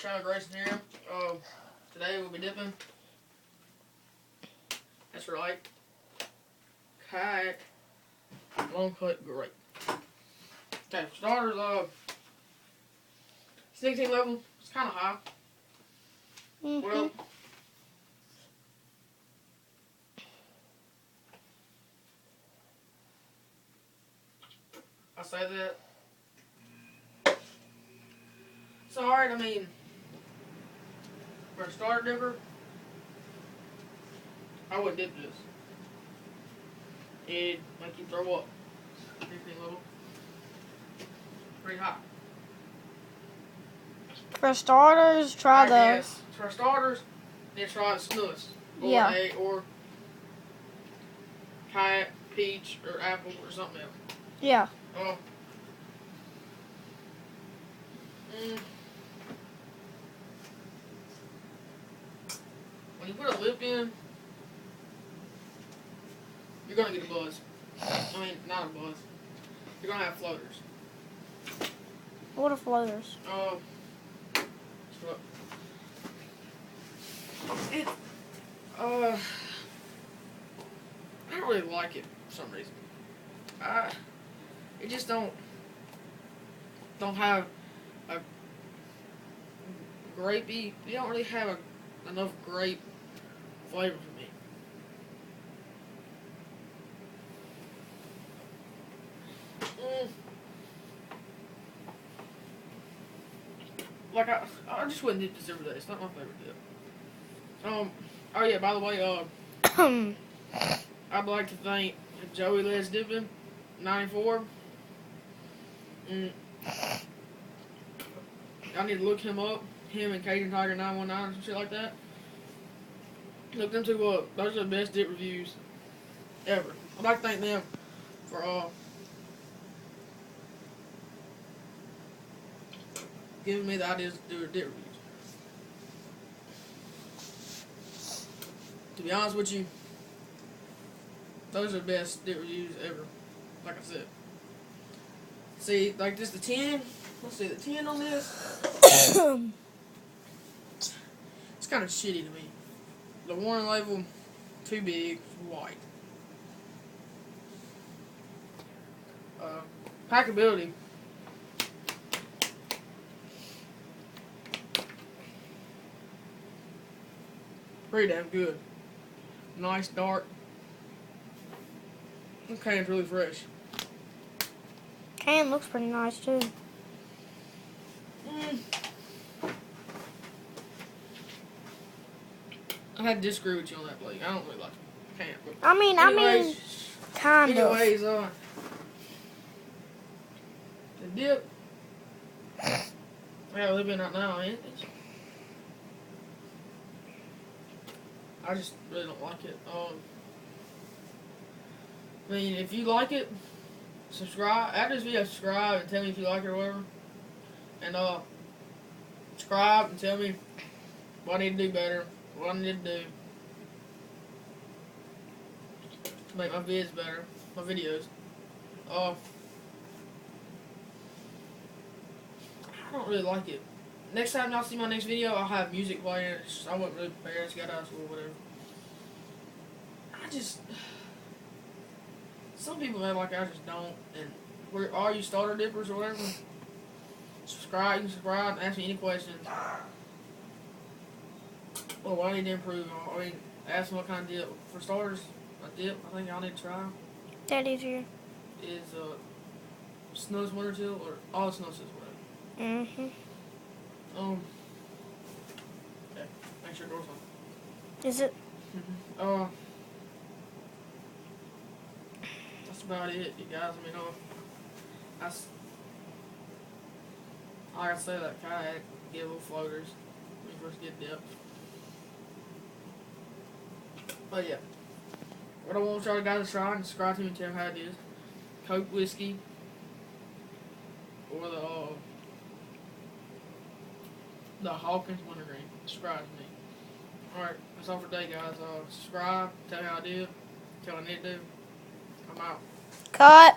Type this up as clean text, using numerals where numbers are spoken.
Child Grayson here. Today we'll be dipping. That's right. Kayak long cut grape. Okay, for starters, 16 level. It's kind of high. Well, I say that. It's alright, I mean, for a starter dipper, I wouldn't dip this. It'd make you throw up. 16 level. Pretty high. For starters, try Yes. For starters, then try the snus. Or Kayak, peach, or apple, or something else. Yeah. When you put a lip in, you're gonna get a buzz. I mean, not a buzz. You're gonna have floaters. What are floaters? I don't really like it for some reason. It just don't have a grapey. You don't really have enough grape flavor for me. Like I just wouldn't dip this every day. It's not my favorite dip. Oh yeah, by the way, I'd like to thank Joey Les Dipping 94. I need to look him up. Him and Cajun Tiger 919 or some shit like that. Look them two up. Those are the best dip reviews ever. I'd like to thank them for giving me the ideas to do a dip reviews. To be honest with you, those are the best dip reviews ever. Like I said. See, like this, the 10. Let's see, the 10 on this. It's kind of shitty to me. The warning label, too big, white. Packability. Pretty damn good. Nice, dark. Okay, it's really fresh. Can looks pretty nice too. I had to disagree with you on that, Blake. I don't really like it. Can't. I mean, kind of. Anyways, the dip. I live in right now, ain't it? I just really don't like it. I mean, if you like it, subscribe. After this video, subscribe and tell me if you like it or whatever. And subscribe and tell me what I need to do better, what I need to do to make my vids better, my videos. I don't really like it. Next time y'all see my next video, I'll have music playing. I wasn't really prepared. I just got out of school or whatever. Some people act like I just don't. And are you starter dippers or whatever? Subscribe. You can subscribe and ask me any questions. Well, what I need to improve on. I mean, ask me what kind of dip. For starters, a dip I think y'all need to try. That easier. Is snus winter till or all snus is whatever. Okay. Make sure door's on. Is it? That's about it, you guys. I mean, like I say, that kayak get little floaters when you first get dipped. But yeah, what I want y'all guys to try and subscribe to me and tell me how it is. Coke whiskey or the Hawkins wintergreen. Subscribe to me. Alright, that's all for today, guys. Subscribe, tell me how I did, tell me what I need to do. I'm out. Cut.